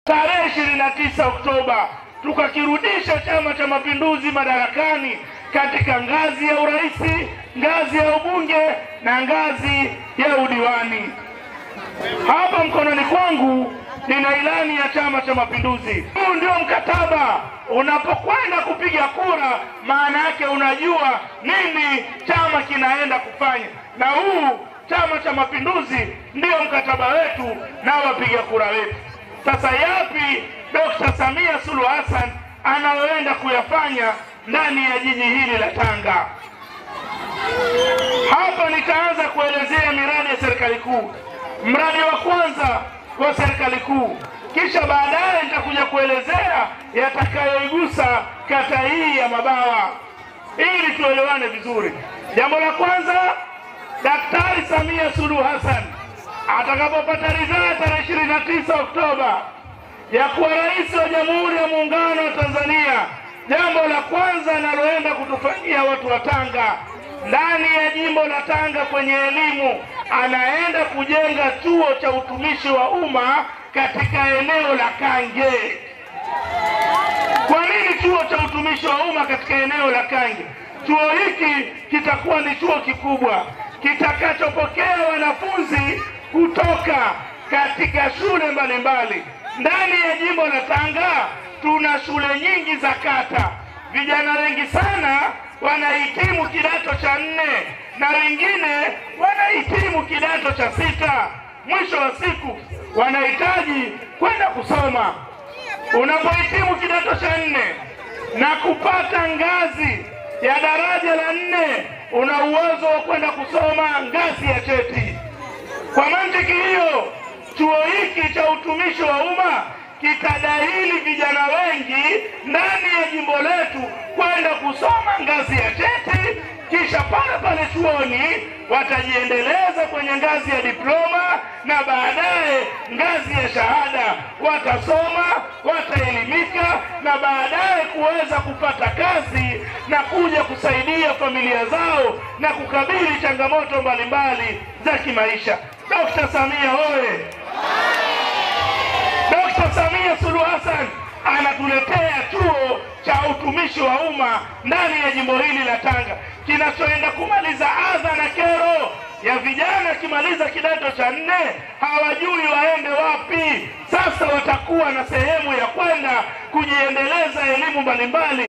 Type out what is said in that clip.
Tarehe 29 Oktoba tukakirudisha Chama cha Mapinduzi madarakani katika ngazi ya urais, ngazi ya ubunge na ngazi ya udiwani. Hapa mkononi kwangu nina ilani ya Chama cha Mapinduzi. Huu ndio mkataba. Unapokwenda kupiga kura, maana yake unajua nini chama kinaenda kufanya, na huu Chama cha Mapinduzi ndio mkataba wetu na wapiga kura wetu. Sasa yapi Dr. Samia Suluhu Hassan anaoenda kuyafanya ndani ya jiji hili la Tanga? Hapa nitaanza kuelezea miradi ya serikali kuu. Mradi wa kwanza wa serikali kuu, kisha baadaye nitakuja kuelezea yatakayoigusa kata hii ya Mabawa ili tuelewane vizuri. Jambo la kwanza, Daktari Samia Suluhu Hassan atakapopata ridhaa tarehe 29 Oktoba ya kuwa rais wa Jamhuri ya Muungano wa Tanzania, jambo la kwanza analoenda kutufanyia watu wa Tanga, ndani ya jimbo la Tanga kwenye elimu, anaenda kujenga chuo cha utumishi wa umma katika eneo la Kange. Kwa nini chuo cha utumishi wa umma katika eneo la Kange? Chuo hiki kitakuwa ni chuo kikubwa kitakachopokea wanafunzi kutoka katika shule mbalimbali. Ndani ya jimbo la Tanga tuna shule nyingi za kata. Vijana wengi sana wanahitimu kidato cha 4 na wengine wanahitimu kidato cha 6. Mwisho wa siku wanahitaji kwenda kusoma. Unapohitimu kidato cha 4 na kupata ngazi ya daraja la 4, una uwezo wa kwenda kusoma ngazi ya cheti. Kwa mantiki hiyo, chuo hiki cha utumishi wa umma kitadahili vijana wengi ndani ya jimbo letu kwenda kusoma ngazi ya cheti, kisha pale chuoni watajiendeleza kwenye ngazi ya diploma na baadaye ngazi ya shahada. Watasoma, wataelimika na baadaye kuweza kupata kazi na kuja kusaidia familia zao na kukabili changamoto mbalimbali za kimaisha. Dr. Samia hoye! Dr. Samia Suluhu Hassan anatuletea chuo cha utumishi wa umma ndani ya jimbo hili la Tanga, kinachoenda kumaliza adha na kero ya vijana kimaliza kidato cha 4 hawajui waende wapi. Sasa watakuwa na sehemu ya kwenda kujiendeleza elimu mbalimbali.